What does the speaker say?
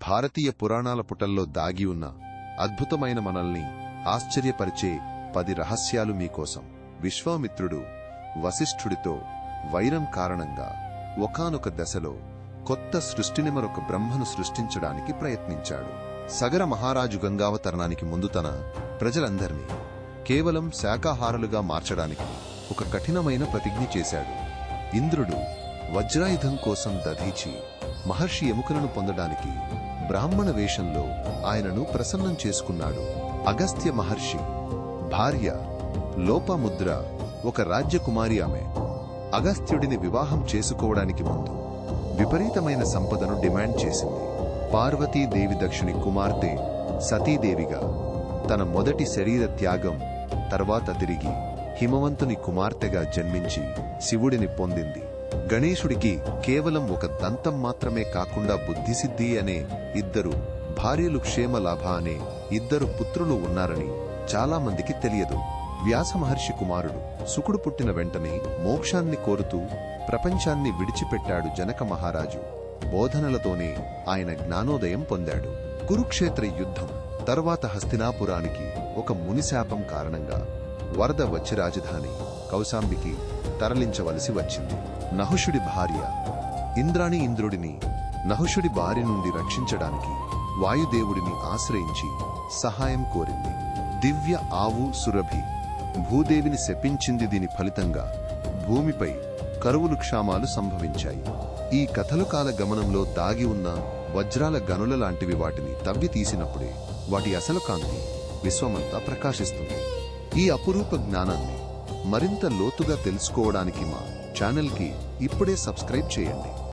భారతీయ పురాణాల పుటల్లో దాగి ఉన్న అద్భుతమైన మనల్ని ఆశ్చర్యపరిచే 10 రహస్యాలు మీకోసం. విశ్వామిత్రుడు వశిష్ఠుడితో వైరం కారణంగా ఒకానొక దశలో కొత్త సృష్టిని మరొక బ్రహ్మను సృష్టించడానికి ప్రయత్నించాడు. సగర మహారాజు గంగావతరణానికి ముందు తన ప్రజలందర్నీ కేవలం శాకాహారులుగా మార్చడానికి ఒక కఠినమైన ప్రతిజ్ఞ చేశాడు. ఇంద్రుడు వజ్రాయుధం కోసం దధీచి మహర్షి ఎముకలను పొందడానికి బ్రాహ్మణ వేషంలో ఆయనను ప్రసన్నం చేసుకున్నాడు. అగస్త్య మహర్షి భార్య లోపాముద్ర ఒక రాజ్యకుమారి. ఆమె అగస్త్యుడిని వివాహం చేసుకోవడానికి ముందు విపరీతమైన సంపదను డిమాండ్ చేసింది. పార్వతీదేవి దక్షుని కుమార్తె సతీదేవిగా తన మొదటి శరీర త్యాగం తర్వాత తిరిగి హిమవంతుని కుమార్తెగా జన్మించి శివుడిని పొందింది. గణేశుడికి కేవలం ఒక దంతం మాత్రమే కాకుండా బుద్ధిసిద్ధి అనే 2 భార్యలు, క్షేమలాభ అనే 2 పుత్రులు ఉన్నారని చాలామందికి తెలియదు. వ్యాసమహర్షి కుమారుడు శుకుడు పుట్టిన వెంటనే మోక్షాన్ని కోరుతూ ప్రపంచాన్ని విడిచిపెట్టాడు. జనక మహారాజు బోధనలతోనే ఆయన జ్ఞానోదయం పొందాడు. కురుక్షేత్ర యుద్ధం తర్వాత హస్తినాపురానికి ఒక మునిశాపం కారణంగా వరద వచ్చి రాజధాని కౌశాంబికి తరలించవలసి వచ్చింది. నహుషుడి భార్య ఇంద్రాణి ఇంద్రుడిని నహుషుడి బారి నుండి రక్షించడానికి వాయుదేవుడిని ఆశ్రయించి సహాయం కోరింది. దివ్య ఆవు సురభి భూదేవిని శపించింది. దీని ఫలితంగా భూమిపై కరువులు, క్షామాలు సంభవించాయి. ఈ కథలు కాల గమనంలో దాగి ఉన్న వజ్రాల గనుల లాంటివి. వాటిని తవ్వి తీసినప్పుడే వాటి అసలు కాంతి విశ్వమంతా ప్రకాశిస్తుంది. ఈ అపురూప జ్ఞానాన్ని మరింత లోతుగా తెలుసుకోవడానికి మా ఛానల్కి ఇప్పుడే సబ్స్క్రైబ్ చేయండి.